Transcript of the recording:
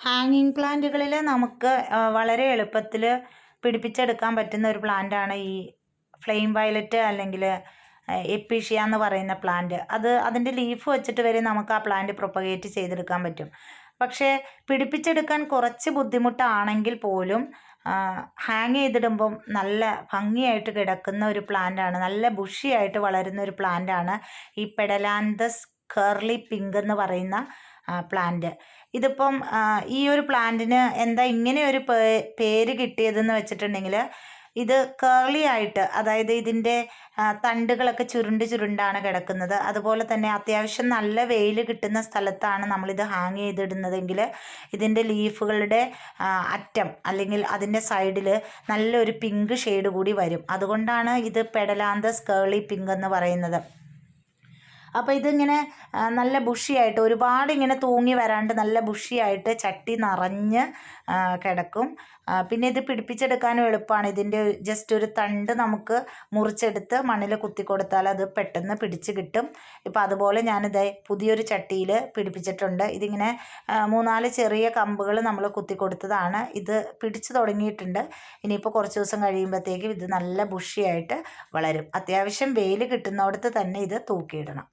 ഹാങ്ങിങ് പ്ലാന്റുകളിൽ നമുക്ക് വളരെ എളുപ്പത്തിൽ പിടിപ്പിച്ചെടുക്കാൻ പറ്റുന്ന ഒരു പ്ലാന്റാണ് ഈ ഫ്ലെയിം വയലറ്റ് അല്ലെങ്കിൽ എപ്പീഷ്യ എന്ന് പറയുന്ന പ്ലാന്റ്. അതിൻ്റെ ലീഫ് വെച്ചിട്ട് വരെ നമുക്ക് ആ പ്ലാന്റ് പ്രൊപ്പഗേറ്റ് ചെയ്തെടുക്കാൻ പറ്റും. പക്ഷേ പിടിപ്പിച്ചെടുക്കാൻ കുറച്ച് ബുദ്ധിമുട്ടാണെങ്കിൽ പോലും ഹാങ് ചെയ്തിടുമ്പം നല്ല ഭംഗിയായിട്ട് കിടക്കുന്ന ഒരു പ്ലാന്റാണ്, നല്ല ബുഷിയായിട്ട് വളരുന്ന ഒരു പ്ലാന്റാണ് ഈ പെഡലാന്തസ് കേർലി പിങ്ക് എന്ന് പറയുന്ന പ്ലാന്റ്. ഇതിപ്പം ഈ ഒരു പ്ലാന്റിന് എന്താ ഇങ്ങനെ ഒരു പേര് കിട്ടിയതെന്ന് വെച്ചിട്ടുണ്ടെങ്കിൽ, ഇത് കേർലി ആയിട്ട്, അതായത് ഇതിൻ്റെ തണ്ടുകളൊക്കെ ചുരുണ്ടാണ് കിടക്കുന്നത്. അതുപോലെ തന്നെ അത്യാവശ്യം നല്ല വെയിൽ കിട്ടുന്ന സ്ഥലത്താണ് നമ്മളിത് ഹാങ് ചെയ്തിടുന്നതെങ്കിൽ ഇതിൻ്റെ ലീഫുകളുടെ അറ്റം അല്ലെങ്കിൽ അതിൻ്റെ സൈഡിൽ നല്ലൊരു പിങ്ക് ഷെയ്ഡ് കൂടി വരും. അതുകൊണ്ടാണ് ഇത് പെഡലാന്തസ് കേർലി പിങ്ക് എന്ന് പറയുന്നത്. അപ്പോൾ ഇതിങ്ങനെ നല്ല ബുഷിയായിട്ട്, ഒരുപാട് ഇങ്ങനെ തൂങ്ങി വരാണ്ട് നല്ല ബുഷിയായിട്ട് ചട്ടി നിറഞ്ഞ് കിടക്കും. പിന്നെ ഇത് പിടിപ്പിച്ചെടുക്കാനും എളുപ്പമാണ്. ഇതിൻ്റെ ജസ്റ്റ് ഒരു തണ്ട് നമുക്ക് മുറിച്ചെടുത്ത് മണ്ണിൽ കുത്തി കൊടുത്താൽ അത് പെട്ടെന്ന് പിടിച്ച് കിട്ടും. ഇപ്പോൾ അതുപോലെ ഞാനിത് പുതിയൊരു ചട്ടിയിൽ പിടിപ്പിച്ചിട്ടുണ്ട്. ഇതിങ്ങനെ 3-4 ചെറിയ കമ്പുകൾ നമ്മൾ കുത്തി കൊടുത്തതാണ്. ഇത് പിടിച്ച് തുടങ്ങിയിട്ടുണ്ട്. ഇനിയിപ്പോൾ കുറച്ച് ദിവസം കഴിയുമ്പോഴത്തേക്കും ഇത് നല്ല ബുഷിയായിട്ട് വളരും. അത്യാവശ്യം വെയിൽ കിട്ടുന്നിടത്ത് തന്നെ ഇത് തൂക്കിയിടണം.